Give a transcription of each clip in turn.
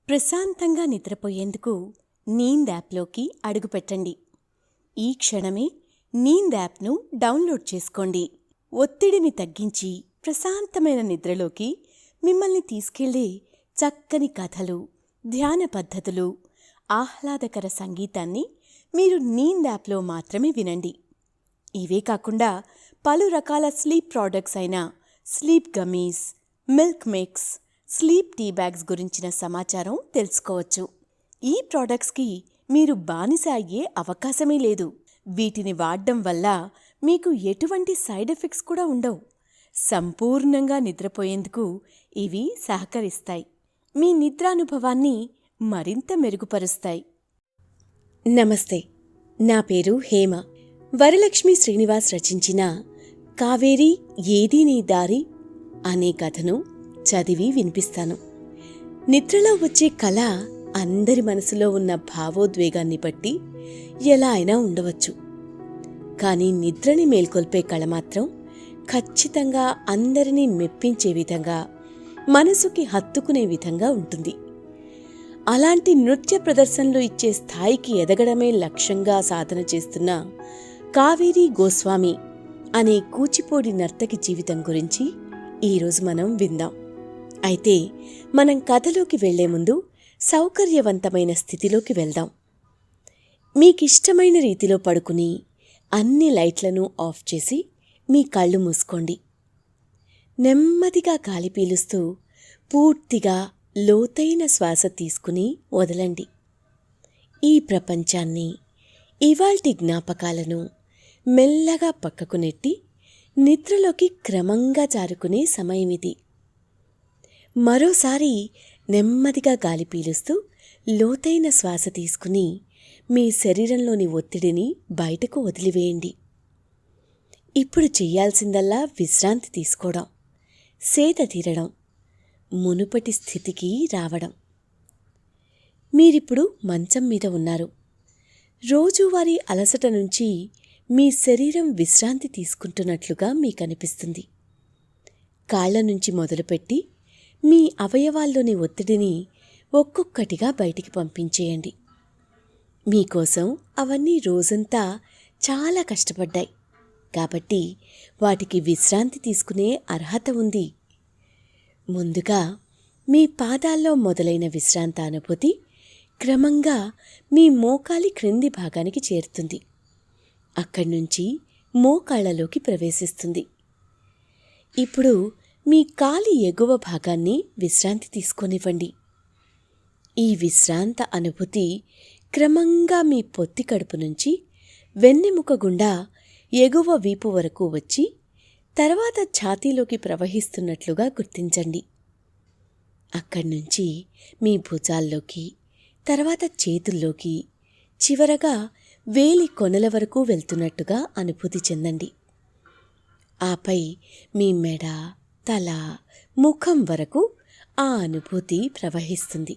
ప్రశాంతంగా నిద్రపోయేందుకు నీంద్ యాప్లోకి అడుగుపెట్టండి. ఈ క్షణమే నీంద్ యాప్ను డౌన్లోడ్ చేసుకోండి. ఒత్తిడిని తగ్గించి ప్రశాంతమైన నిద్రలోకి మిమ్మల్ని తీసుకెళ్లే చక్కని కథలు, ధ్యాన పద్ధతులు, ఆహ్లాదకర సంగీతాన్ని మీరు నీంద్ యాప్లో మాత్రమే వినండి. ఇవే కాకుండా పలు రకాల స్లీప్ ప్రోడక్ట్స్ అయిన sleep gummies, milk mix, sleep tea bags గురించిన సమాచారం తెలుసుకోవచ్చు. ఈ ప్రోడక్ట్స్కి మీరు బానిస అయ్యే అవకాశమే లేదు. వీటిని వాడడం వల్ల మీకు ఎటువంటి సైడ్ ఎఫెక్ట్స్ కూడా ఉండవు. సంపూర్ణంగా నిద్రపోయేందుకు ఇవి సహకరిస్తాయి. మీ నిద్రానుభవాన్ని మరింత మెరుగుపరుస్తాయి. నమస్తే, నా పేరు హేమ. వరలక్ష్మి శ్రీనివాస్ రచించిన కావేరి ఏదీ నీ దారి అనే కథను చదివి వినిపిస్తాను. నిద్రలో వచ్చే కళ అందరి మనసులో ఉన్న భావోద్వేగాన్ని బట్టి ఎలా అయినా ఉండవచ్చు. కానీ నిద్రని మేల్కొల్పే కళ మాత్రం ఖచ్చితంగా అందరినీ మెప్పించే విధంగా, మనసుకి హత్తుకునే విధంగా ఉంటుంది. అలాంటి నృత్య ప్రదర్శనలు ఇచ్చే స్థాయికి ఎదగడమే లక్ష్యంగా సాధన చేస్తున్న కావేరి గోస్వామి అనే కూచిపూడి నర్తకి జీవితం గురించి ఈరోజు మనం విందాం. అయితే మనం కథలోకి వెళ్లే ముందు సౌకర్యవంతమైన స్థితిలోకి వెళ్దాం. మీకిష్టమైన రీతిలో పడుకుని అన్ని లైట్లను ఆఫ్ చేసి మీ కళ్ళు మూసుకోండి. నెమ్మదిగా గాలి పీలుస్తూ పూర్తిగా లోతైన శ్వాస తీసుకుని వదలండి. ఈ ప్రపంచాన్ని, ఇవాల్టి జ్ఞాపకాలను మెల్లగా పక్కకు నెట్టి నిద్రలోకి క్రమంగా జారుకునే సమయమిది. మరోసారి నెమ్మదిగా గాలి పీలుస్తూ లోతైన శ్వాస తీసుకుని మీ శరీరంలోని ఒత్తిడిని బయటకు వదిలివేయండి. ఇప్పుడు చెయ్యాల్సిందల్లా విశ్రాంతి తీసుకోవడం, సేద తీరడం, మునుపటి స్థితికి రావడం. మీరిప్పుడు మంచం మీద ఉన్నారు. రోజువారీ అలసట నుంచి మీ శరీరం విశ్రాంతి తీసుకుంటున్నట్లుగా మీకనిపిస్తుంది. కాళ్ల నుంచి మొదలుపెట్టి మీ అవయవాల్లోని ఒత్తిడిని ఒక్కొక్కటిగా బయటికి పంపించేయండి. మీకోసం అవన్నీ రోజంతా చాలా కష్టపడ్డాయి కాబట్టి వాటికి విశ్రాంతి తీసుకునే అర్హత ఉంది. ముందుగా మీ పాదాల్లో మొదలైన విశ్రాంత అనుభూతి క్రమంగా మీ మోకాలి క్రింది భాగానికి చేరుతుంది. అక్కడ్నుంచి మోకాళ్లలోకి ప్రవేశిస్తుంది. ఇప్పుడు మీ కాలి ఎగువ భాగాన్ని విశ్రాంతి తీసుకోనివ్వండి. ఈ విశ్రాంత అనుభూతి క్రమంగా మీ పొత్తి కడుపు నుంచి వెన్నెముక గుండా ఎగువ వీపు వరకు వచ్చి తర్వాత ఛాతీలోకి ప్రవహిస్తున్నట్లుగా గుర్తించండి. అక్కడ్నుంచి మీ భుజాల్లోకి, తర్వాత చేతుల్లోకి, చివరగా వేలి కొనల వరకు వెళ్తున్నట్టుగా అనుభూతి చెందండి. ఆపై మీ మెడ, తల, ముఖం వరకు ఆ అనుభూతి ప్రవహిస్తుంది.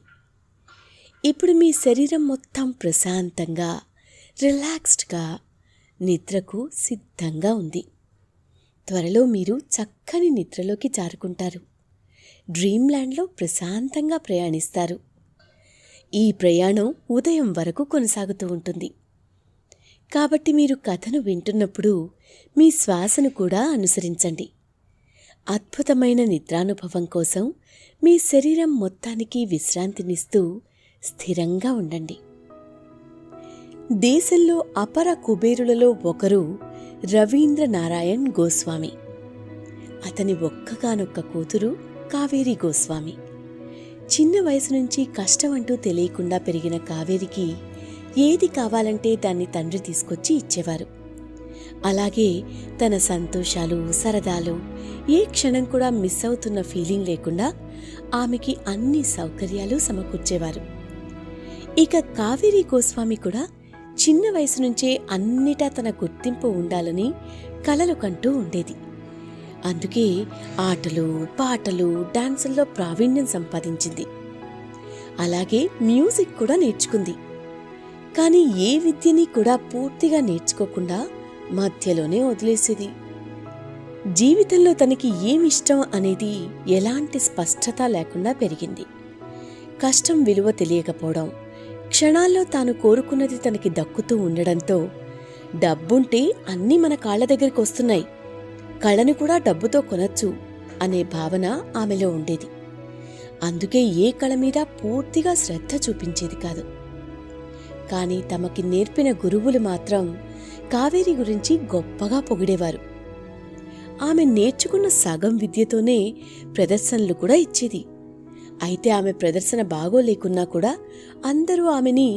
ఇప్పుడు మీ శరీరం మొత్తం ప్రశాంతంగా, రిలాక్స్డ్గా, నిద్రకు సిద్ధంగా ఉంది. త్వరలో మీరు చక్కని నిద్రలోకి జారుకుంటారు. డ్రీమ్ ల్యాండ్లో ప్రశాంతంగా ప్రయాణిస్తారు. ఈ ప్రయాణం ఉదయం వరకు కొనసాగుతూ ఉంటుంది. కాబట్టి మీరు కథను వింటున్నప్పుడు మీ శ్వాసను కూడా అనుసరించండి. అద్భుతమైన నిద్రానుభవం కోసం మీ శరీరం మొత్తానికి విశ్రాంతినిస్తూ స్థిరంగా ఉండండి. దేశంలో అపర కుబేరులలో ఒకరు రవీంద్ర నారాయణ్ గోస్వామి. అతని ఒక్కగానొక్క కూతురు కావేరి గోస్వామి. చిన్న వయసు నుంచి కష్టం అంటూ తెలియకుండా పెరిగిన కావేరికి ఏది కావాలంటే దాన్ని తండ్రి తీసుకొచ్చి ఇచ్చేవారు. అలాగే తన సంతోషాలు, సరదాలు ఏ క్షణం కూడా మిస్ అవుతున్న ఫీలింగ్ లేకుండా ఆమెకి అన్ని సౌకర్యాలు సమకూర్చేవారు. ఇక కావేరి గోస్వామి కూడా చిన్న వయసు నుంచే అన్నిటా తన గుర్తింపు ఉండాలని కలలు కంటూ ఉండేది. అందుకే ఆటలు, పాటలు, డాన్సుల్లో ప్రావీణ్యం సంపాదించింది. అలాగే మ్యూజిక్ కూడా నేర్చుకుంది. కానీ ఏ విద్యని కూడా పూర్తిగా నేర్చుకోకుండా మధ్యలోనే వదిలేసేది. జీవితంలో తనకి ఏమిష్టం అనేది ఎలాంటి స్పష్టత లేకుండా పెరిగింది. కష్టం విలువ తెలియకపోవడం, క్షణాల్లో తాను కోరుకున్నది తనకి దక్కుతూ ఉండడంతో డబ్బుంటే అన్నీ మన కాళ్ల దగ్గరికి వస్తున్నాయి, కళను కూడా డబ్బుతో కొనొచ్చు అనే భావన ఆమెలో ఉండేది. అందుకే ఏ కళ మీద పూర్తిగా శ్రద్ధ చూపించేది కాదు. కాని తమకి నేర్పిన గురువులు మాత్రం కావేరి గురించి గొప్పగా పొగిడేవారు. ఆమె నేర్చుకున్న సగం విద్యతోనే ప్రదర్శనలు కూడా ఇచ్చేది. అయితే ఆమె ప్రదర్శన బాగోలేకున్నా కూడా అందరూ ఆమెని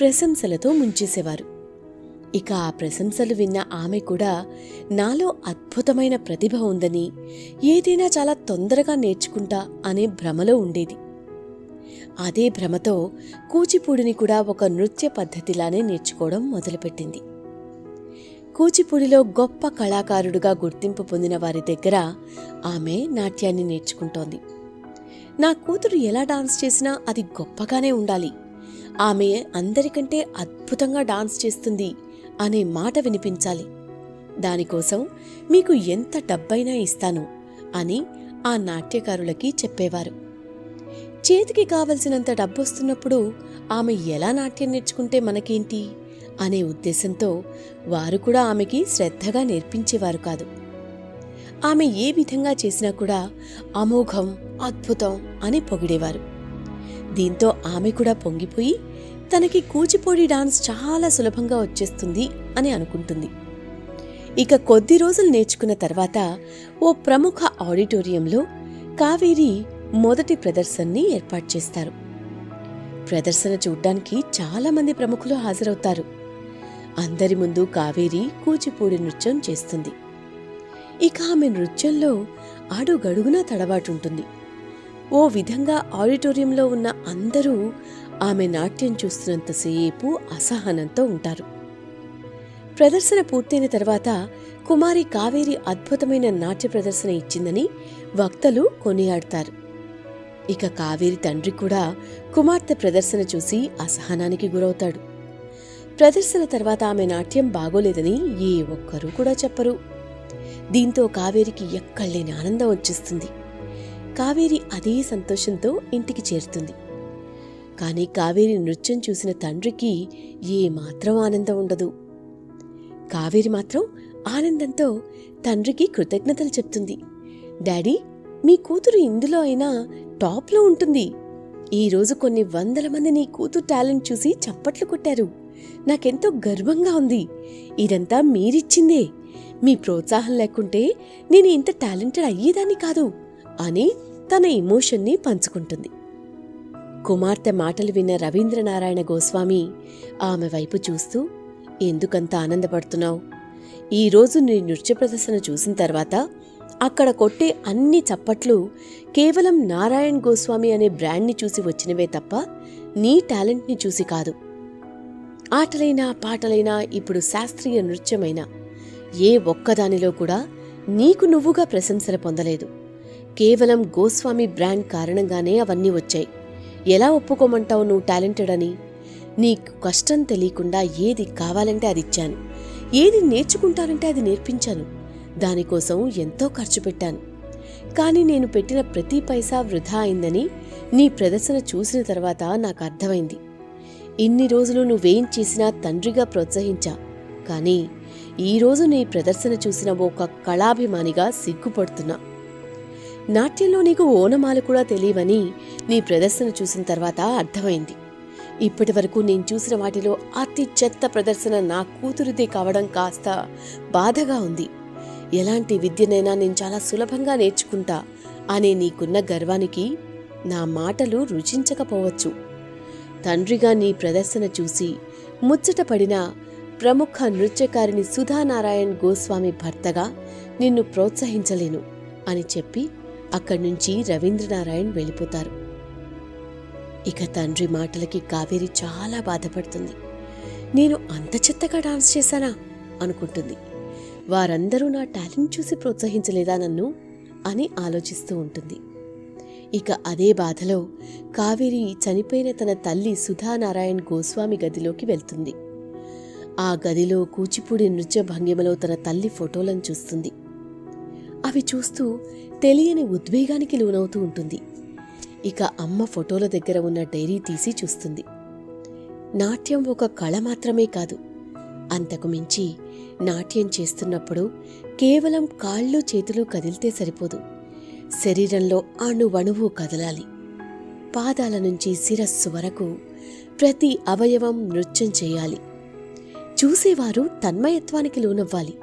ప్రశంసలతో ముంచేసేవారు. ఇక ఆ ప్రశంసలు విన్న ఆమె కూడా నాలో అద్భుతమైన ప్రతిభ ఉందని, ఏదైనా చాలా తొందరగా నేర్చుకుంటా అనే భ్రమలో ఉండేది. అదే భ్రమతో కూచిపూడిని కూడా ఒక నృత్య పద్ధతిలానే నేర్చుకోవడం మొదలుపెట్టింది. కూచిపూడిలో గొప్ప కళాకారుడుగా గుర్తింపు పొందిన వారి దగ్గర ఆమె నాట్యాన్ని నేర్చుకుంటోంది. నా కూతురు ఎలా డాన్స్ చేసినా అది గొప్పగానే ఉండాలి, ఆమె అందరికంటే అద్భుతంగా డాన్స్ చేస్తుంది అనే మాట వినిపించాలి, దానికోసం మీకు ఎంత డబ్బైనా ఇస్తాను అని ఆ నాట్యకారులకి చెప్పేవారు. చేతికి కావలసినంత డబ్బొస్తున్నప్పుడు ఆమె ఎలా నాట్యం నేర్చుకుంటే మనకేంటి అనే ఉద్దేశంతో వారు కూడా ఆమెకి శ్రద్ధగా నేర్పించేవారు కాదు. ఆమె ఏ విధంగా చేసినా కూడా అమోఘం, అద్భుతం అని పొగిడేవారు. దీంతో ఆమె కూడా పొంగిపోయి తనకి కూచిపూడి డాన్స్ చాలా సులభంగా వచ్చేస్తుంది అని అనుకుంటుంది. ఇక కొద్ది రోజులు నేర్చుకున్న తర్వాత ఓ ప్రముఖ ఆడిటోరియంలో కావేరి మొదటి ప్రదర్శనని ఏర్పాటు చేస్తారు. ప్రదర్శన చూడ్డానికి చాలామంది ప్రముఖులు హాజరవుతారు. అందరి ముందు కావేరి కూచిపూడి నృత్యం చేస్తుంది. ఇక ఆమె నృత్యంలో అడుగడుగునా తడబాటుంటుంది. ఓ విధంగా ఆడిటోరియంలో ఉన్న అందరూ ఆమె నాట్యం చూస్తున్నంతసేపు అసహనంతో ఉంటారు. ప్రదర్శన పూర్తయిన తర్వాత కుమారి కావేరి అద్భుతమైన నాట్య ప్రదర్శన ఇచ్చిందని వక్తలు కొనియాడతారు. ఇక కావేరి తండ్రి కూడా కుమార్తె ప్రదర్శన చూసి అసహనానికి గురవుతాడు. ప్రదర్శన తర్వాత ఆమె నాట్యం బాగోలేదని ఏ ఒక్కరూ కూడా చెప్పరు. దీంతో కావేరికి ఎక్కడలేని ఆనందం వచ్చేస్తుంది. కావేరి అదే సంతోషంతో ఇంటికి చేరుతుంది. కాని కావేరి నృత్యం చూసిన తండ్రికి ఏమాత్రం ఆనందం ఉండదు. కావేరి మాత్రం ఆనందంతో తండ్రికి కృతజ్ఞతలు చెప్తుంది. డాడీ, మీ కూతురు ఇందులో అయినా టాప్లో ఉంటుంది. ఈరోజు కొన్ని వందల మంది నీ కూతురు టాలెంట్ చూసి చప్పట్లు కొట్టారు. నాకెంతో గర్వంగా ఉంది. ఇదంతా మీరిచ్చిందే. మీ ప్రోత్సాహం లేకుంటే నేను ఇంత టాలెంటెడ్ అయ్యేదాన్ని కాదు అని తన ఎమోషన్ని పంచుకుంటుంది. కుమార్తె మాటలు విన్న రవీంద్రనారాయణ గోస్వామి ఆమె వైపు చూస్తూ, ఎందుకంత ఆనందపడుతున్నావు? ఈరోజు నీ నృత్య ప్రదర్శన చూసిన తర్వాత అక్కడ కొట్టే అన్ని చప్పట్లు కేవలం నారాయణ్ గోస్వామి అనే బ్రాండ్ని చూసి వచ్చినవే తప్ప నీ టాలెంట్ని చూసి కాదు. ఆటలైనా పాటలైనా ఇప్పుడు శాస్త్రీయ నృత్యమైనా ఏ ఒక్కదానిలో కూడా నీకు నువ్వుగా ప్రశంసలు పొందలేదు. కేవలం గోస్వామి బ్రాండ్ కారణంగానే అవన్నీ వచ్చాయి. ఎలా ఒప్పుకోమంటావు నువ్వు టాలెంటెడ్ అని? నీకు కష్టం తెలియకుండా ఏది కావాలంటే అది ఇచ్చాను, ఏది నేర్చుకుంటానంటే అది నేర్పించాను. దానికోసం ఎంతో ఖర్చు పెట్టాను. కానీ నేను పెట్టిన ప్రతి పైసా వృధా అయిందని నీ ప్రదర్శన చూసిన తర్వాత నాకు అర్థమైంది. ఇన్ని రోజులు నువ్వేం చేసినా తండ్రిగా ప్రోత్సహించా, కానీ ఈరోజు నీ ప్రదర్శన చూసిన ఒక కళాభిమానిగా సిగ్గుపడుతున్నా. నాట్యంలో నీకు ఓనమాలు కూడా తెలియవని నీ ప్రదర్శన చూసిన తర్వాత అర్థమైంది. ఇప్పటి వరకు నేను చూసిన వాటిలో అతి చెత్త ప్రదర్శన నా కూతురిదే కావడం కాస్త బాధగా ఉంది. ఎలాంటి విద్యనైనా నేను చాలా సులభంగా నేర్చుకుంటా అనే నీకున్న గర్వానికి నా మాటలు రుచించకపోవచ్చు. తండ్రిగా నీ ప్రదర్శన చూసి ముచ్చటపడిన ప్రముఖ నృత్యకారిణి సుధానారాయణ్ గోస్వామి భర్తగా నిన్ను ప్రోత్సహించలేను అని చెప్పి అక్కడి నుంచి రవీంద్రనారాయణ్ వెళ్ళిపోతారు. ఇక తండ్రి మాటలకి కావేరి చాలా బాధపడుతుంది. నేను అంత చెత్తగా డాన్స్ చేశానా అనుకుంటుంది. వారందరూ నా టాలెంట్ చూసి ప్రోత్సహించలేదా నన్ను అని ఆలోచిస్తూ ఉంటుంది. ఇక అదే బాధలో కావేరి చనిపోయిన తన తల్లి సుధానారాయణ్ గోస్వామి గదిలోకి వెళ్తుంది. ఆ గదిలో కూచిపూడి నృత్య భంగిమలో తన తల్లి ఫోటోలను చూస్తుంది. అవి చూస్తూ తెలియని ఉద్వేగానికి లోనవుతూ ఉంటుంది. ఇక అమ్మ ఫోటోల దగ్గర ఉన్న డైరీ తీసి చూస్తుంది. నాట్యం ఒక కళ మాత్రమే కాదు, అంతకు మించి నాట్యం చేస్తున్నప్పుడు కేవలం కాళ్ళు చేతులు కదిలితే సరిపోదు, శరీరంలో అణువణువు కదలాలి. పాదాల నుంచి శిరస్సు వరకు ప్రతి అవయవం నృత్యం చేయాలి. చూసేవారు తన్మయత్వానికి లోనవ్వాలి.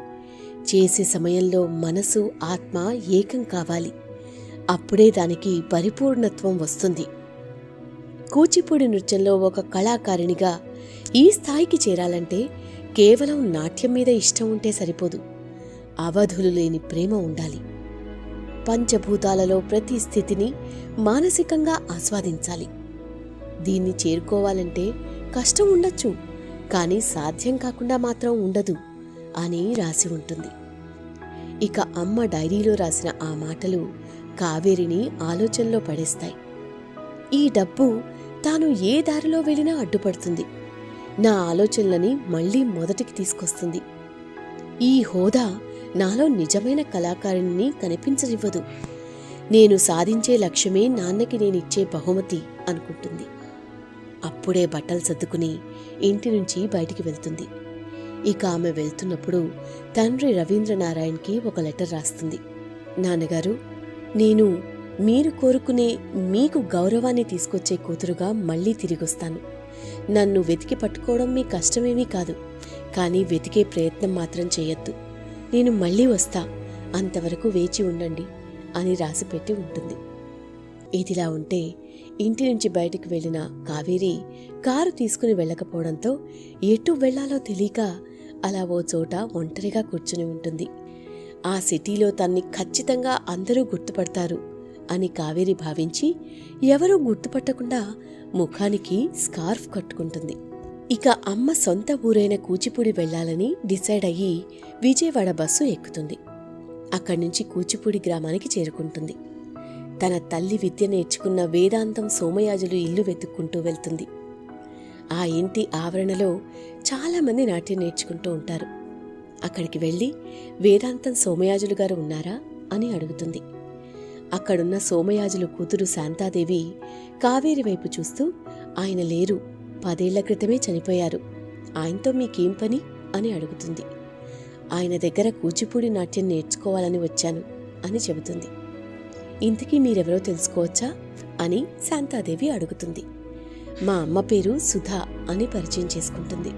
చేసే సమయంలో మనసు ఆత్మ ఏకం కావాలి. అప్పుడే దానికి పరిపూర్ణత్వం వస్తుంది. కూచిపూడి నృత్యంలో ఒక కళాకారిణిగా ఈ స్థాయికి చేరాలంటే కేవలం నాట్యం మీద ఇష్టం ఉంటే సరిపోదు, అవధులు లేని ప్రేమ ఉండాలి. పంచభూతాలలో ప్రతి స్థితిని మానసికంగా ఆస్వాదించాలి. దీన్ని చేరుకోవాలంటే కష్టం ఉండొచ్చు, కానీ సాధ్యం కాకుండా మాత్రం ఉండదు అని రాసి ఉంటుంది. ఇక అమ్మ డైరీలో రాసిన ఆ మాటలు కావేరిని ఆలోచనలో పడేస్తాయి. ఈ డబ్బు తాను ఏ దారిలో వెళ్ళినా అడ్డుపడుతుంది, నా ఆలోచనలని మళ్లీ మొదటికి తీసుకొస్తుంది. ఈ హోదా నాలో నిజమైన కళాకారిణిని కనిపించనివ్వదు. నేను సాధించే లక్ష్యమే నాన్నకి నేనిచ్చే బహుమతి అనుకుంటుంది. అప్పుడే బట్టలు సర్దుకుని ఇంటి నుంచి బయటికి వెళ్తుంది. ఇక ఆమె వెళ్తున్నప్పుడు తండ్రి రవీంద్రనారాయణ్కి ఒక లెటర్ రాస్తుంది. నాన్నగారు, నేను మీరు కోరుకునే మీకు గౌరవాన్ని తీసుకొచ్చే కూతురుగా మళ్లీ తిరిగొస్తాను. నన్ను వెతికి పట్టుకోవడం మీ కష్టమేమీ కాదు, కానీ వెతికే ప్రయత్నం మాత్రం చేయొద్దు. నేను మళ్లీ వస్తా, అంతవరకు వేచి ఉండండి అని రాసిపెట్టి ఉంటుంది. ఇదిలా ఉంటే ఇంటి నుంచి బయటికి వెళ్లిన కావేరి కారు తీసుకుని వెళ్ళకపోవడంతో ఎటు వెళ్లాలో తెలియక అలా ఓ చోట ఒంటరిగా కూర్చుని ఉంటుంది. ఆ సిటీలో తన్ని ఖచ్చితంగా అందరూ గుర్తుపడతారు అని కావేరి భావించి ఎవరూ గుర్తుపట్టకుండా ముఖానికి స్కార్ఫ్ కట్టుకుంటుంది. ఇక అమ్మ సొంత ఊరైన కూచిపూడి వెళ్లాలని డిసైడ్ అయ్యి విజయవాడ బస్సు ఎక్కుతుంది. అక్కడి నుంచి కూచిపూడి గ్రామానికి చేరుకుంటుంది. తన తల్లి విద్య నేర్చుకున్న వేదాంతం సోమయాజులు ఇల్లు వెతుక్కుంటూ వెళ్తుంది. ఆ ఇంటి ఆవరణలో చాలామంది నాట్యం నేర్చుకుంటూ ఉంటారు. అక్కడికి వెళ్లి వేదాంతం సోమయాజులు గారు ఉన్నారా అని అడుగుతుంది. అక్కడున్న సోమయాజులు కూతురు శాంతాదేవి కావేరి వైపు చూస్తూ, ఆయన లేరు, 10 ఏళ్ల క్రితమే చనిపోయారు, ఆయనతో మీకేం పని అని అడుగుతుంది. ఆయన దగ్గర కూచిపూడి నాట్యం నేర్చుకోవాలని వచ్చాను అని చెబుతుంది. ఇంతకీ మీరెవరో తెలుసుకోవచ్చా అని శాంతాదేవి అడుగుతుంది. మా అమ్మ పేరు సుధా అని పరిచయం చేసుకుంటుంది.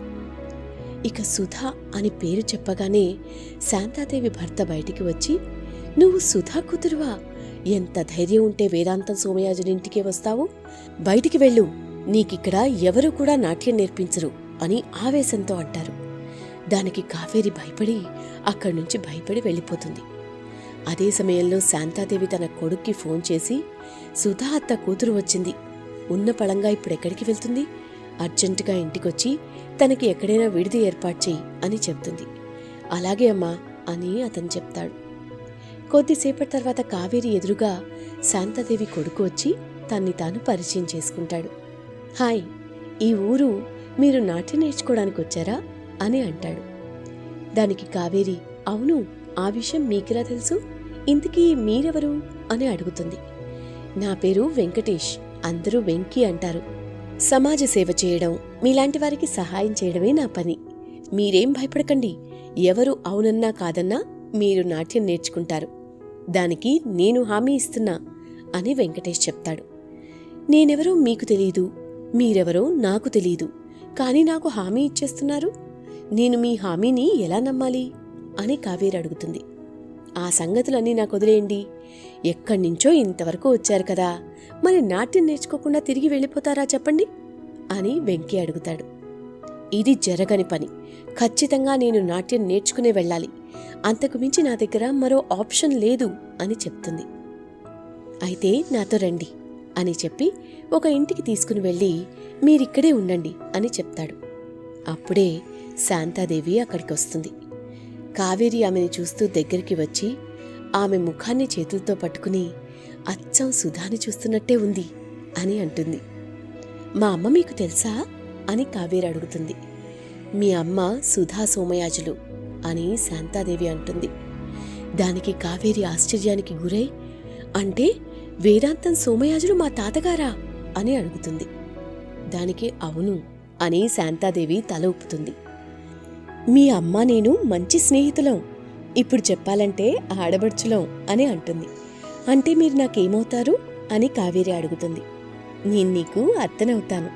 ఇక సుధా అని పేరు చెప్పగానే శాంతాదేవి భర్త బయటికి వచ్చి, నువ్వు సుధా కూతురువా? ఎంత ధైర్యం ఉంటే వేదాంతం సోమయాజునింటికే వస్తావు? బయటికి వెళ్ళు, నీకిక్కడ ఎవరూ కూడా నాట్యం నేర్పించరు అని ఆవేశంతో అంటారు. దానికి కావేరి భయపడి అక్కడి నుంచి వెళ్ళిపోతుంది. అదే సమయంలో శాంతాదేవి తన కొడుక్కి ఫోన్ చేసి, సుధా అత్త కూతురు వచ్చింది, ఉన్న పళంగా ఇప్పుడెక్కడికి వెళ్తుంది, అర్జెంటుగా ఇంటికొచ్చి తనకి ఎక్కడైనా విడిది ఏర్పాటు చెయ్యి అని చెప్తుంది. అలాగే అమ్మా అని అతను చెప్తాడు. కొద్దిసేపటి తర్వాత కావేరి ఎదురుగా శాంతాదేవి కొడుకు వచ్చి తన్ని తాను పరిచయం చేసుకుంటాడు. హాయ్, ఈ ఊరు మీరు నాట్యం నేర్చుకోవడానికి వచ్చారా అని అంటాడు. దానికి కావేరి, అవును, ఆ విషయం మీకెలా తెలుసు? ఇంతకీ మీరెవరు అని అడుగుతుంది. నా పేరు వెంకటేష్, అందరూ వెంకీ అంటారు. సమాజ సేవ చేయడం, మీలాంటి వారికి సహాయం చేయడమే నా పని. మీరేం భయపడకండి, ఎవరు అవునన్నా కాదన్నా మీరు నాట్యం నేర్చుకుంటారు, దానికి నేను హామీ ఇస్తున్నా అని వెంకటేష్ చెప్తాడు. నేనెవరో మీకు తెలీదు, మీరెవరో నాకు తెలీదు, కానీ నాకు హామీ ఇచ్చేస్తున్నారు, నేను మీ హామీని ఎలా నమ్మాలి అని కావేరి అడుగుతుంది. ఆ సంగతులన్నీ నాకు వదిలేయండి, ఎక్కడి నుంచో ఇంతవరకు వచ్చారు కదా, మరి నాట్యం నేర్చుకోకుండా తిరిగి వెళ్ళిపోతారా చెప్పండి అని వెంకీ అడుగుతాడు. ఇది జరగని పని, ఖచ్చితంగా నేను నాట్యం నేర్చుకునే వెళ్ళాలి, అంతకు మించి నా దగ్గర మరో ఆప్షన్ లేదు అని చెప్తుంది. అయితే నాతో రండి అని చెప్పి ఒక ఇంటికి తీసుకుని వెళ్ళి మీరిక్కడే ఉండండి అని చెప్తాడు. అప్పుడే శాంతాదేవి అక్కడికి వస్తుంది. కావేరి ఆమెని చూస్తూ దగ్గరికి వచ్చి ఆమె ముఖాన్ని చేతులతో పట్టుకుని, అచ్చం సుధాని చూస్తున్నట్టే ఉంది అని అంటుంది. మా అమ్మ మీకు తెలుసా అని కావేరి అడుగుతుంది. మీ అమ్మ సుధా సోమయాజులు అని శాంతాదేవి అంటుంది. దానికి కావేరి ఆశ్చర్యానికి గురై, అంటే వేదాంతం సోమయాజులు మా తాతగారా అని అడుగుతుంది. దానికి అవును అని శాంతాదేవి తల ఊపుతుంది. మీ అమ్మ నేను మంచి స్నేహితులం, ఇప్పుడు చెప్పాలంటే ఆడబడుచులం అని అంటుంది. అంటే మీరు నాకేమవుతారు అని కావేరి అడుగుతుంది. నేను నీకు అత్తనవుతాను.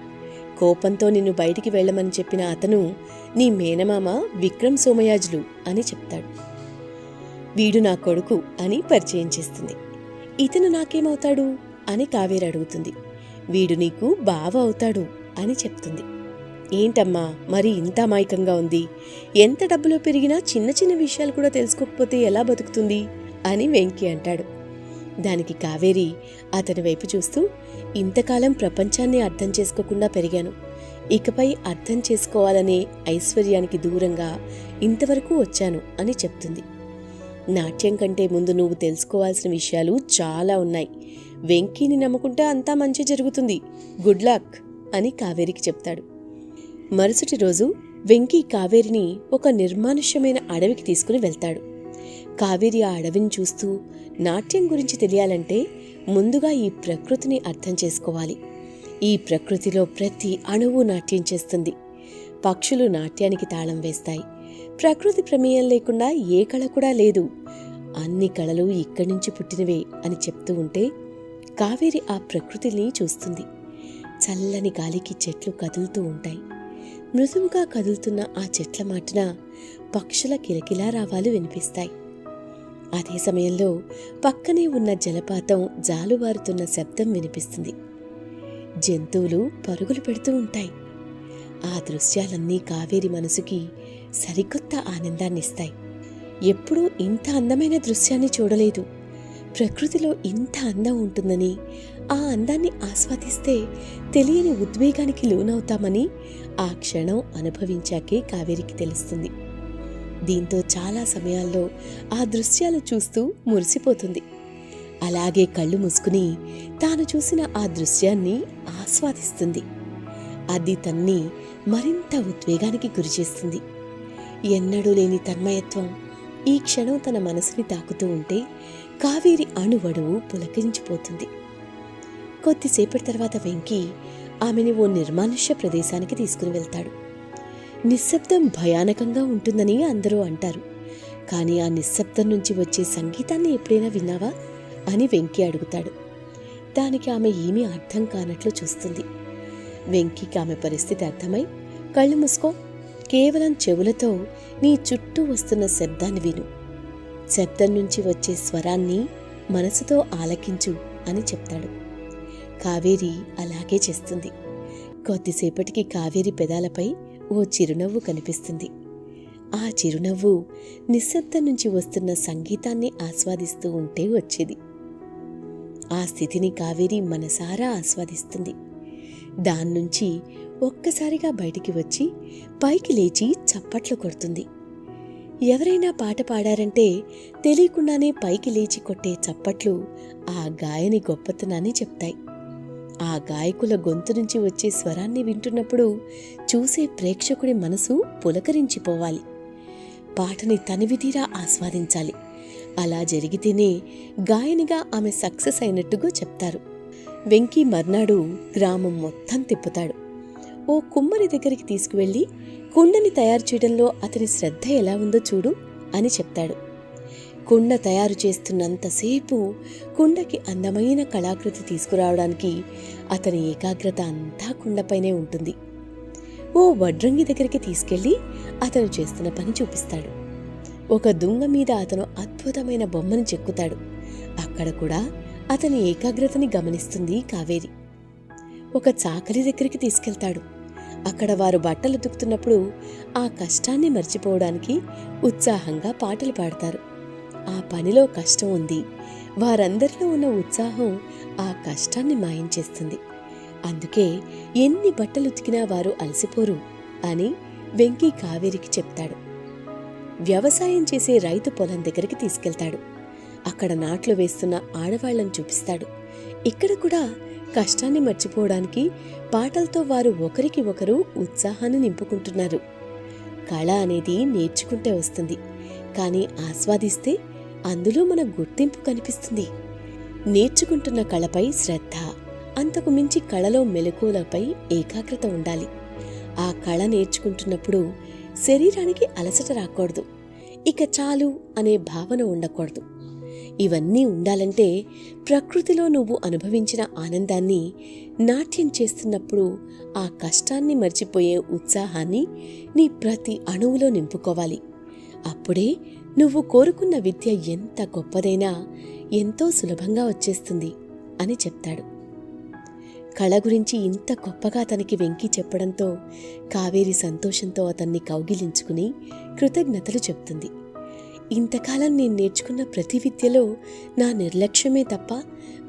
కోపంతో నిన్ను బయటికి వెళ్ళమని చెప్పిన అతను నీ మేనమామ విక్రమ్ సోమయాజులు అని చెప్తాడు. వీడు నా కొడుకు అని పరిచయం చేస్తుంది. ఇతను నాకేమవుతాడు అని కావేరి అడుగుతుంది. వీడు నీకు బావ అవుతాడు అని చెప్తుంది. ఏంటమ్మా మరి ఇంత అమాయకంగా ఉంది, ఎంత డబ్బులో పెరిగినా చిన్న చిన్న విషయాలు కూడా తెలుసుకోకపోతే ఎలా బతుకుతుంది అని వెంకీ అంటాడు. దానికి కావేరి అతని వైపు చూస్తూ, ఇంతకాలం ప్రపంచాన్ని అర్థం చేసుకోకుండా పెరిగాను, ఇకపై అర్థం చేసుకోవాలనే ఐశ్వర్యానికి దూరంగా ఇంతవరకు వచ్చాను అని చెప్తుంది. నాట్యం కంటే ముందు నువ్వు తెలుసుకోవాల్సిన విషయాలు చాలా ఉన్నాయి. వెంకీని నమ్ముకుంటే అంతా మంచి జరుగుతుంది, గుడ్ లక్ అని కావేరికి చెప్తాడు. మరుసటి రోజు వెంకీ కావేరిని ఒక నిర్మానుష్యమైన అడవికి తీసుకుని వెళ్తాడు. కావేరి ఆ అడవిని చూస్తూ, నాట్యం గురించి తెలియాలంటే ముందుగా ఈ ప్రకృతిని అర్థం చేసుకోవాలి. ఈ ప్రకృతిలో ప్రతి అణువు నాట్యం చేస్తుంది. పక్షులు నాట్యానికి తాళం వేస్తాయి. ప్రకృతి ప్రమేయం లేకుండా ఏ కళ కూడా లేదు. అన్ని కళలు ఇక్కడి నుంచి పుట్టినవే అని చెప్తూ ఉంటే కావేరి ఆ ప్రకృతిని చూస్తుంది. చల్లని గాలికి చెట్లు కదులుతూ ఉంటాయి. మృదువుగా కదులుతున్న ఆ చెట్ల మాటున పక్షుల కిలకిలా రావాలు వినిపిస్తాయి. అదే సమయంలో పక్కనే ఉన్న జలపాతం జాలువారుతున్న శబ్దం వినిపిస్తుంది. జంతువులు పరుగులు పెడుతూ ఉంటాయి. ఆ దృశ్యాలన్నీ కావేరి మనసుకి సరికొత్త ఆనందాన్నిస్తాయి. ఎప్పుడూ ఇంత అందమైన దృశ్యాన్ని చూడలేదు. ప్రకృతిలో ఇంత అందం ఉంటుందని, ఆ అందాన్ని ఆస్వాదిస్తే తెలియని ఉద్వేగానికి లోనవుతామని ఆ క్షణం అనుభవించాకే కావేరికి తెలుస్తుంది. దీంతో చాలా సమయాల్లో ఆ దృశ్యాలు చూస్తూ మురిసిపోతుంది. అలాగే కళ్ళు మూసుకుని తాను చూసిన ఆ దృశ్యాన్ని ఆస్వాదిస్తుంది. అది తన్ని మరింత ఉద్వేగానికి గురిచేస్తుంది. ఎన్నడూ లేని తన్మయత్వం ఈ క్షణం తన మనసుని తాకుతూ ఉంటే కావేరి అణువణువు పులకించిపోతుంది. కొద్దిసేపటి తర్వాత వెంకీ ఆమెని ఓ నిర్మానుష్య ప్రదేశానికి తీసుకుని వెళ్తాడు. నిశ్శబ్దం భయానకంగా ఉంటుందని అందరూ అంటారు. కానీ ఆ నిశ్శబ్దం నుంచి వచ్చే సంగీతాన్ని ఎప్పుడైనా విన్నావా అని వెంకీ అడుగుతాడు. దానికి ఆమె ఏమీ అర్థం కానట్లు చూస్తుంది. వెంకీకి ఆమె పరిస్థితి అర్థమై, కళ్ళు మూసుకో, కేవలం చెవులతో నీ చుట్టూ వస్తున్న శబ్దాన్ని విను, శబ్దం నుంచి వచ్చే స్వరాన్ని మనసుతో ఆలకించు అని చెప్తాడు. కావేరి అలాగే చేస్తుంది. కొద్దిసేపటికి కావేరి పెదాలపై ఓ చిరునవ్వు కనిపిస్తుంది. ఆ చిరునవ్వు నిశ్శబ్దం నుంచి వస్తున్న సంగీతాన్ని ఆస్వాదిస్తూ ఉంటే వచ్చేది. ఆ స్థితిని కావేరి మనసారా ఆస్వాదిస్తుంది. దాన్నుంచి ఒక్కసారిగా బయటికి వచ్చి పైకి లేచి చప్పట్లు కొడుతుంది. ఎవరైనా పాట పాడారంటే తెలియకుండానే పైకి లేచి కొట్టే చప్పట్లు ఆ గాయని గొప్పతనాన్ని చెప్తాయి. ఆ గాయకుల గొంతు నుంచి వచ్చే స్వరాన్ని వింటున్నప్పుడు చూసే ప్రేక్షకుడి మనసు పులకరించిపోవాలి. పాటని తనివితీరా ఆస్వాదించాలి. అలా జరిగితేనే గాయనిగా ఆమె సక్సెస్ అయినట్టుగా చెప్తారు. వెంకీ మర్నాడు గ్రామం మొత్తం తిప్పుతాడు. ఓ కుమ్మరి దగ్గరికి తీసుకువెళ్ళి కుండని తయారు చేయడంలో అతని శ్రద్ధ ఎలా ఉందో చూడు అని చెప్తాడు. కుండ తయారు చేస్తున్నంతసేపు కుండకి అందమైన కళాకృతి తీసుకురావడానికి అతని ఏకాగ్రత అంతా కుండపైనే ఉంటుంది. ఓ వడ్రంగి దగ్గరికి తీసుకెళ్లి అతను చేస్తున్న పని చూపిస్తాడు. ఒక దుంగ మీద అతను అద్భుతమైన బొమ్మను చెక్కుతాడు. అక్కడ కూడా అతని ఏకాగ్రతని గమనిస్తుంది కావేరి. ఒక చాకలి దగ్గరికి తీసుకెళ్తాడు. అక్కడ వారు బట్టలు ఉతుకుతున్నప్పుడు ఆ కష్టాన్ని మర్చిపోవడానికి ఉత్సాహంగా పాటలు పాడతారు. ఆ పనిలో కష్టం ఉంది, వారందరిలో ఉన్న ఉత్సాహం ఆ కష్టాన్ని మాయం చేస్తుంది. అందుకే ఎన్ని బట్టలు ఉతికినా వారు అలసిపోరు అని వెంకీ కావేరికి చెప్తాడు. వ్యవసాయం చేసే రైతు పొలం దగ్గరికి తీసుకెళ్తాడు. అక్కడ నాట్లు వేస్తున్న ఆడవాళ్లను చూపిస్తాడు. ఇక్కడ కూడా కష్టాన్ని మర్చిపోవడానికి పాటలతో వారు ఒకరికి ఒకరు ఉత్సాహాన్ని నింపుకుంటున్నారు. కళ అనేది నేర్చుకుంటే వస్తుంది, కానీ ఆస్వాదిస్తే అందులో మన గుర్తింపు కనిపిస్తుంది. నేర్చుకుంటున్న కళపై శ్రద్ధ, అంతకు మించి కళలో మెలకువలపై ఏకాగ్రత ఉండాలి. ఆ కళ నేర్చుకుంటున్నప్పుడు శరీరానికి అలసట రాకూడదు, ఇక చాలు అనే భావన ఉండకూడదు. ఇవన్నీ ఉండాలంటే ప్రకృతిలో నువ్వు అనుభవించిన ఆనందాన్ని నాట్యం చేస్తున్నప్పుడు ఆ కష్టాన్ని మర్చిపోయే ఉత్సాహాన్ని నీ ప్రతి అణువులో నింపుకోవాలి. అప్పుడే నువ్వు కోరుకున్న విద్య ఎంత గొప్పదైనా ఎంతో సులభంగా వచ్చేస్తుంది అని చెప్తాడు. కళ గురించి ఇంత గొప్పగా తనకి వెంకి చెప్పడంతో కావేరి సంతోషంతో అతన్ని కౌగిలించుకుని కృతజ్ఞతలు చెప్తుంది. ఇంతకాలం నేను నేర్చుకున్న ప్రతి విద్యలో నా నిర్లక్ష్యమే తప్ప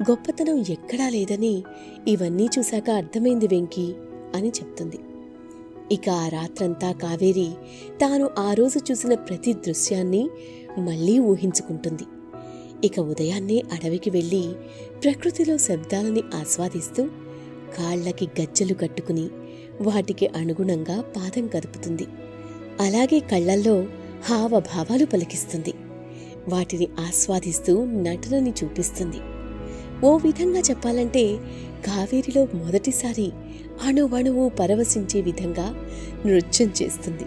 గొప్పతనం ఎక్కడా లేదని ఇవన్నీ చూశాక అర్థమైంది వెంకి అని చెప్తుంది. ఇక ఆ రాత్రంతా కావేరి తాను ఆ రోజు చూసిన ప్రతి దృశ్యాన్ని మళ్లీ ఊహించుకుంటుంది. ఇక ఉదయాన్నే అడవికి వెళ్ళి ప్రకృతిలో శబ్దాలని ఆస్వాదిస్తూ కాళ్లకి గజ్జెలు కట్టుకుని వాటికి అనుగుణంగా పాదం కదుపుతుంది. అలాగే కళ్లల్లో హావభావాలు పలికిస్తుంది. వాటిని ఆస్వాదిస్తూ నటనని చూపిస్తుంది. ఓ విధంగా చెప్పాలంటే కావేరిలో మొదటిసారి అణువణువు పరవశించే విధంగా నృత్యం చేస్తుంది.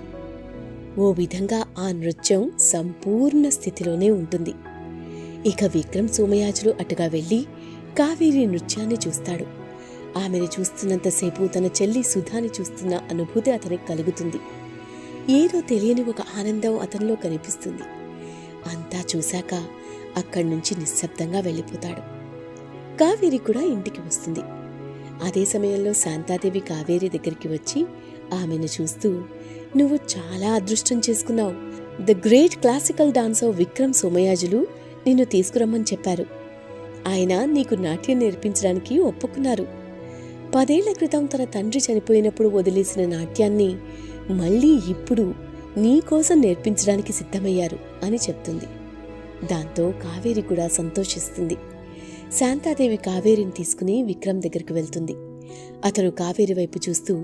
ఓ విధంగా ఆ నృత్యం సంపూర్ణ స్థితిలోనే ఉంటుంది. ఇక విక్రమ్ సోమయాజులు అటుగా వెళ్ళి కావేరి నృత్యాన్ని చూస్తాడు. ఆమెను చూస్తున్నంతసేపు తన చెల్లి సుధాని చూస్తున్న అనుభూతి అతనికి కలుగుతుంది. ఏదో తెలియని ఒక ఆనందం అతనిలో కనిపిస్తుంది. అంతా చూశాక అక్కడి నుంచి నిశ్శబ్దంగా వెళ్ళిపోతాడు. కావేరి కూడా ఇంటికి వస్తుంది. అదే సమయంలో శాంతాదేవి కావేరి దగ్గరికి వచ్చి ఆమెను చూస్తూ, నువ్వు చాలా అదృష్టం చేసుకున్నావు. The great classical dancer Vikram Somayajulu నిన్ను తీసుకురమ్మని చెప్పారు. ఆయన నీకు నాట్యం నేర్పించడానికి ఒప్పుకున్నారు. 10 ఏళ్ల క్రితం తన తండ్రి చనిపోయినప్పుడు వదిలేసిన నాట్యాన్ని మళ్ళీ ఇప్పుడు నీకోసం నేర్పించడానికి సిద్ధమయ్యారు అని చెప్తుంది. దాంతో కావేరి కూడా సంతోషిస్తుంది. శాంతాదేవి కావేరిని తీసుకుని విక్రమ్ దగ్గరికి వెళ్తుంది. అతను కావేరి వైపు చూస్తూ,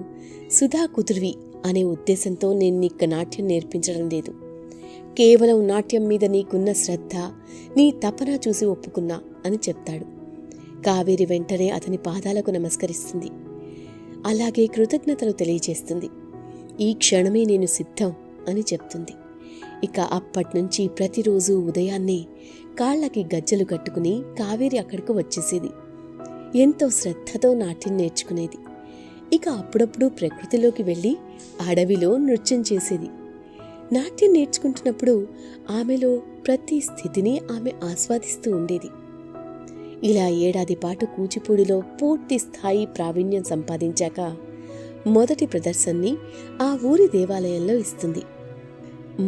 సుధా కుతుర్వి అనే ఉద్దేశంతో నేను నీకు నాట్యం నేర్పించడం లేదు. కేవలం నాట్యం మీద నీకున్న శ్రద్ధ, నీ తపన చూసి ఒప్పుకున్నా అని చెప్తాడు. కావేరి వెంటనే అతని పాదాలకు నమస్కరిస్తుంది. అలాగే కృతజ్ఞతలు తెలియజేస్తుంది. ఈ క్షణమే నేను సిద్ధం అని చెప్తుంది. ఇక అప్పట్నుంచి ప్రతిరోజు ఉదయాన్నే కాళ్లకి గజ్జెలు కట్టుకుని కావేరి అక్కడికి వచ్చేసేది. ఎంతో శ్రద్ధతో నాట్యం నేర్చుకునేది. ఇక అప్పుడప్పుడు ప్రకృతిలోకి వెళ్ళి అడవిలో నృత్యం చేసేది. నాట్యం నేర్చుకుంటున్నప్పుడు ఆమెలో ప్రతి స్థితిని ఆమె ఆస్వాదిస్తూ ఉండేది. ఇలా 1 ఏడాది పాటు కూచిపూడిలో పూర్తి స్థాయి ప్రావీణ్యం సంపాదించాక మొదటి ప్రదర్శనని ఆ ఊరి దేవాలయంలో ఇస్తుంది.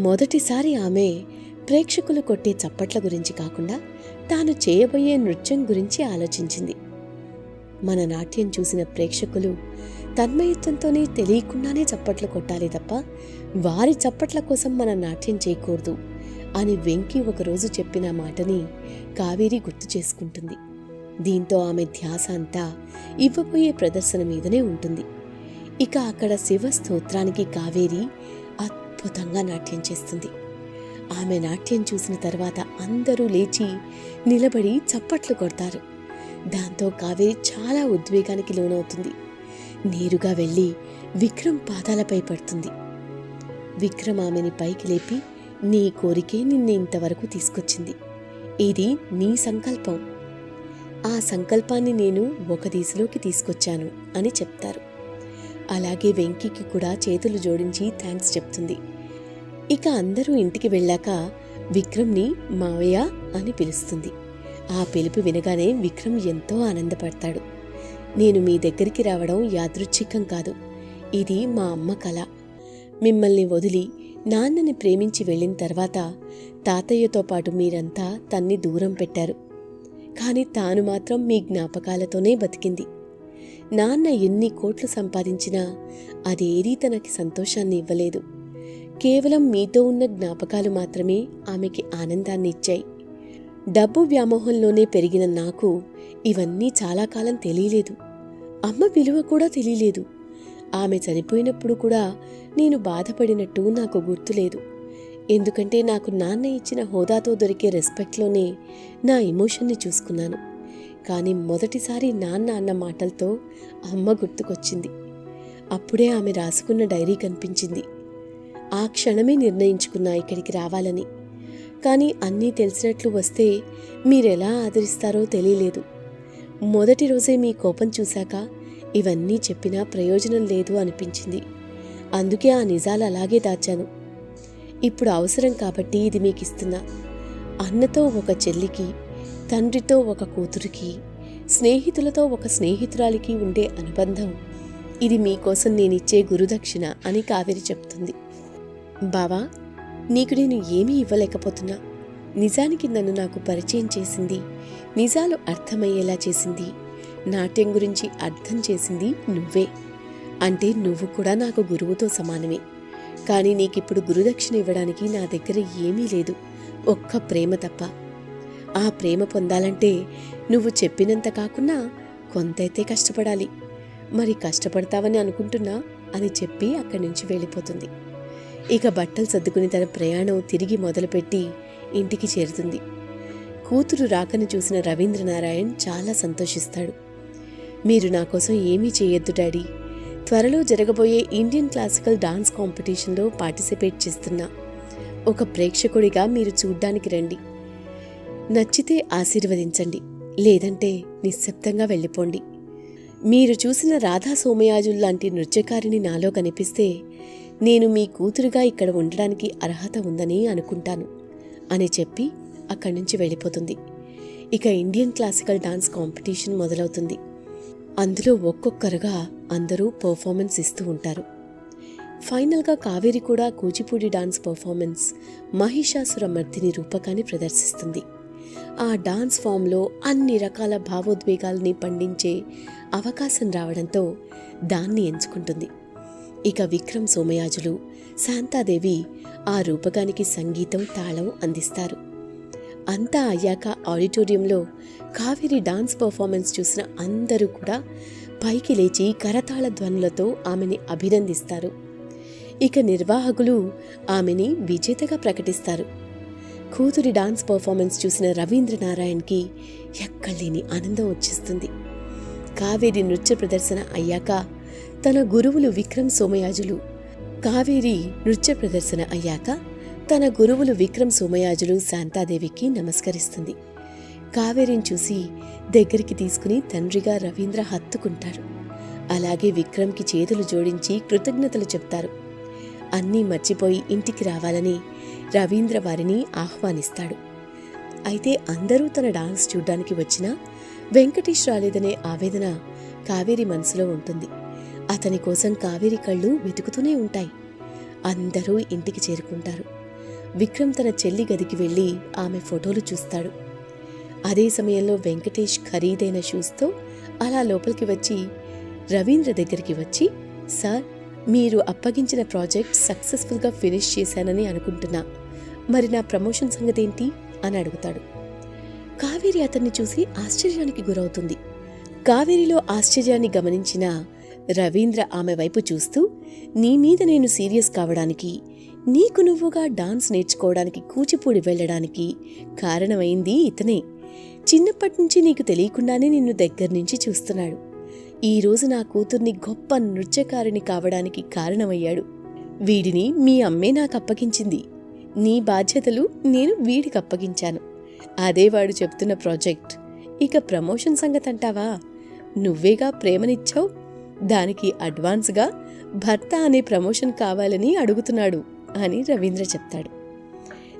మొదటిసారి ఆమె ప్రేక్షకులు కొట్టే చప్పట్ల గురించి కాకుండా తాను చేయబోయే నృత్యం గురించి ఆలోచించింది. మన నాట్యం చూసిన ప్రేక్షకులు తన్మయత్వంతోనే తెలియకుండానే చప్పట్లు కొట్టాలి తప్ప వారి చప్పట్ల కోసం మన నాట్యం చేయకూడదు అని వెంకి ఒకరోజు చెప్పిన మాటని కావేరి గుర్తు చేసుకుంటుంది. దీంతో ఆమె ధ్యాస అంతా ఇవ్వబోయే ప్రదర్శన మీదనే ఉంటుంది. ఇక అక్కడ శివ స్తోత్రానికి కావేరి అద్భుతంగా నాట్యం చేస్తుంది. ఆమె నాట్యం చూసిన తర్వాత అందరూ లేచి నిలబడి చప్పట్లు కొడతారు. దాంతో కావేరి చాలా ఉద్వేగానికి లోనవుతుంది. నేరుగా వెళ్ళి విక్రమ్ పాదాలపై పడుతుంది. విక్రమ్ ఆమెని పైకి లేపి, నీ కోరికే నిన్ను ఇంతవరకు తీసుకొచ్చింది. ఇది నీ సంకల్పం. ఆ సంకల్పాన్ని నేను ఒక దిశలోకి తీసుకొచ్చాను అని చెప్తారు. అలాగే వెంకీకి కూడా చేతులు జోడించి థ్యాంక్స్ చెప్తుంది. ఇక అందరూ ఇంటికి వెళ్ళాక విక్రమ్ని మావయ్య అని పిలుస్తుంది. ఆ పిలుపు వినగానే విక్రమ్ ఎంతో ఆనందపడతాడు. నేను మీ దగ్గరికి రావడం యాదృచ్ఛికం కాదు, ఇది మా అమ్మ కల. మిమ్మల్ని వదిలి నాన్నని ప్రేమించి వెళ్ళిన తర్వాత తాతయ్యతో పాటు మీరంతా తన్ని దూరం పెట్టారు. కాని తాను మాత్రం మీ జ్ఞాపకాలతోనే బతికింది. నాన్న ఎన్ని కోట్లు సంపాదించినా అదేదీ తనకి సంతోషాన్ని ఇవ్వలేదు. కేవలం మీతో ఉన్న జ్ఞాపకాలు మాత్రమే ఆమెకి ఆనందాన్ని ఇచ్చాయి. డబ్బు వ్యామోహంలోనే పెరిగిన నాకు ఇవన్నీ చాలా కాలం తెలియలేదు. అమ్మ విలువ కూడా తెలియలేదు. ఆమె చనిపోయినప్పుడు కూడా నేను బాధపడినట్టు నాకు గుర్తులేదు. ఎందుకంటే నాకు నాన్న ఇచ్చిన హోదాతో దొరికే రెస్పెక్ట్లోనే నా ఎమోషన్ని చూసుకున్నాను. కానీ మొదటిసారి నాన్న అన్న మాటలతో అమ్మ గుర్తుకొచ్చింది. అప్పుడే ఆమె రాసుకున్న డైరీ కనిపించింది. ఆ క్షణమే నిర్ణయించుకున్నా ఇక్కడికి రావాలని. కానీ అన్నీ తెలిసినట్లు వస్తే మీరెలా ఆదరిస్తారో తెలియలేదు. మొదటి రోజే మీ కోపం చూశాక ఇవన్నీ చెప్పినా ప్రయోజనం లేదు అనిపించింది. అందుకే ఆ నిజాలు అలాగే దాచాను. ఇప్పుడు అవసరం కాబట్టి ఇది మీకిస్తున్నా. అన్నతో ఒక చెల్లికి, తండ్రితో ఒక కూతురికి, స్నేహితులతో ఒక స్నేహితురాలికి ఉండే అనుబంధం ఇది మీకోసం నేనిచ్చే గురుదక్షిణ అని కావేరి చెప్తుంది. బావా, నీకు నేను ఏమీ ఇవ్వలేకపోతున్నా. నిజానికి నన్ను నాకు పరిచయం చేసింది, నిజాలు అర్థమయ్యేలా చేసింది, నాట్యం గురించి అర్థం చేసింది నువ్వే. అంటే నువ్వు కూడా నాకు గురువుతో సమానమే. కానీ నీకిప్పుడు గురుదక్షిణ ఇవ్వడానికి నా దగ్గర ఏమీ లేదు, ఒక్క ప్రేమ తప్ప. ఆ ప్రేమ పొందాలంటే నువ్వు చెప్పినంత కాకున్నా కొంతైతే కష్టపడాలి. మరి కష్టపడతావని అనుకుంటున్నా అని చెప్పి అక్కడి నుంచి వెళ్ళిపోతుంది. ఇక బట్టలు సర్దుకుని తన ప్రయాణం తిరిగి మొదలుపెట్టి ఇంటికి చేరుతుంది. కూతురు రాకను చూసిన రవీంద్రనారాయణ్ చాలా సంతోషిస్తాడు. మీరు నా కోసం ఏమీ చేయొద్దు డాడీ. త్వరలో జరగబోయే ఇండియన్ క్లాసికల్ డాన్స్ కాంపిటీషన్లో పార్టిసిపేట్ చేస్తున్నా. ఒక ప్రేక్షకుడిగా మీరు చూడ్డానికి రండి. నచ్చితే ఆశీర్వదించండి, లేదంటే నిశ్శబ్దంగా వెళ్ళిపోండి. మీరు చూసిన రాధా సోమయాజుల్లాంటి నృత్యకారిని నాలో కనిపిస్తే నేను మీ కూతురుగా ఇక్కడ ఉండడానికి అర్హత ఉందని అనుకుంటాను అని చెప్పి అక్కడి నుంచి వెళ్ళిపోతుంది. ఇక ఇండియన్ క్లాసికల్ డాన్స్ కాంపిటీషన్ మొదలవుతుంది. అందులో ఒక్కొక్కరుగా అందరూ పర్ఫార్మెన్స్ ఇస్తూ ఉంటారు. ఫైనల్గా కావేరి కూడా కూచిపూడి డాన్స్ పర్ఫార్మెన్స్ మహిషాసుర మర్దిని రూపకాన్ని ప్రదర్శిస్తుంది. ఆ డాన్స్ ఫామ్లో అన్ని రకాల భావోద్వేగాల్ని పండించే అవకాశం రావడంతో దాన్ని ఎంచుకుంటుంది. ఇక విక్రమ్ సోమయాజులు, శాంతాదేవి ఆ రూపకానికి సంగీతం, తాళం అందిస్తారు. అంతా అయ్యాక ఆడిటోరియంలో కావేరి డాన్స్ పర్ఫార్మెన్స్ చూసిన అందరూ కూడా పైకి లేచి కరతాళ ధ్వనులతో ఆమెని అభినందిస్తారు. ఇక నిర్వాహకులు ఆమెని విజేతగా ప్రకటిస్తారు. కూతురి డాన్స్ పర్ఫార్మెన్స్ చూసిన రవీంద్రనారాయణ్కి ఎక్కడలేని ఆనందం వచ్చేస్తుంది. కావేరి నృత్య ప్రదర్శన అయ్యాక తన గురువులు విక్రమ్ సోమయాజులు శాంతాదేవికి నమస్కరిస్తుంది. కావేరిని చూసి దగ్గరికి తీసుకుని తండ్రిగా రవీంద్ర హత్తుకుంటారు. అలాగే విక్రమ్కి చేతులు జోడించి కృతజ్ఞతలు చెప్తారు. అన్నీ మర్చిపోయి ఇంటికి రావాలని రవీంద్ర వారిని ఆహ్వానిస్తాడు. అయితే అందరూ తన డాన్స్ చూడ్డానికి వచ్చినా వెంకటేష్ రాలేదనే ఆవేదన కావేరి మనసులో ఉంటుంది. అతని కోసం కావేరి కళ్ళు వెతుకుతూనే ఉంటాయి. అందరూ ఇంటికి చేరుకుంటారు. విక్రమ్ తన చెల్లి గదికి వెళ్ళి ఆమె ఫోటోలు చూస్తాడు. అదే సమయంలో వెంకటేష్ ఖరీదైన షూస్తో అలా లోపలికి వచ్చి రవీంద్ర దగ్గరికి వచ్చి, సార్, మీరు అప్పగించిన ప్రాజెక్ట్ సక్సెస్ఫుల్గా ఫినిష్ చేశానని అనుకుంటున్నా. మరి నా ప్రమోషన్ సంగతేంటి అని అడుగుతాడు. కావేరి అతన్ని చూసి ఆశ్చర్యానికి గురవుతుంది. కావేరిలో ఆశ్చర్యాన్ని గమనించిన రవీంద్ర ఆమె వైపు చూస్తూ, నీ మీద నేను సీరియస్ కావడానికి, నీకు నువ్వుగా డాన్స్ నేర్చుకోవడానికి కూచిపూడి వెళ్ళడానికి కారణమైంది ఇతనే. చిన్నప్పటినుంచి నీకు తెలియకుండానే నిన్ను దగ్గర్నుంచి చూస్తున్నాడు. ఈరోజు నా కూతుర్ని గొప్ప నృత్యకారిణి కావడానికి కారణమయ్యాడు. వీడిని మీ అమ్మే నాకు అప్పగించింది. నీ బాధ్యతలు నేను వీడికి అప్పగించాను. అదే వాడు చెప్తున్న ప్రాజెక్ట్. ఇక ప్రమోషన్ సంగతంటావా? నువ్వేగా ప్రేమనిచ్చావు, దానికి అడ్వాన్స్గా భర్త అనే ప్రమోషన్ కావాలని అడుగుతున్నాడు అని రవీంద్ర చెప్తాడు.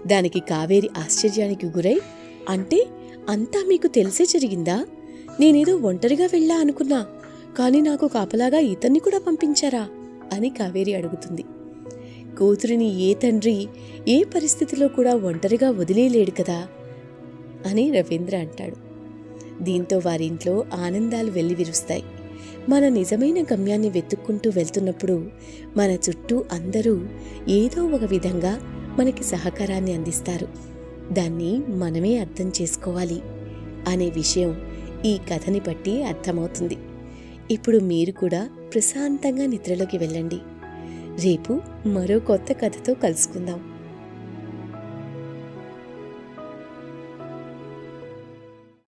దానికి కావేరి ఆశ్చర్యానికి గురై, అంటే అంతా మీకు తెలిసే జరిగిందా? నేనేదో ఒంటరిగా వెళ్ళా అనుకున్నా, కానీ నాకు కాపలాగా ఇతన్ని కూడా పంపించారా అని కావేరి అడుగుతుంది. కూతురిని ఏ తండ్రి ఏ పరిస్థితిలో కూడా ఒంటరిగా వదిలేలేడు కదా అని రవీంద్ర అంటాడు. దీంతో వారింట్లో ఆనందాలు వెల్లివిరుస్తాయి. మన నిజమైన గమ్యాన్ని వెతుక్కుంటూ వెళ్తున్నప్పుడు మన చుట్టూ అందరూ ఏదో ఒక విధంగా మనకి సహకారాన్ని అందిస్తారు. దాన్ని మనమే అర్థం చేసుకోవాలి అనే విషయం ఈ కథని బట్టి అర్థమవుతుంది. ఇప్పుడు మీరు కూడా ప్రశాంతంగా నిద్రలోకి వెళ్ళండి. రేపు మరో కొత్త కథతో కలుసుకుందాం.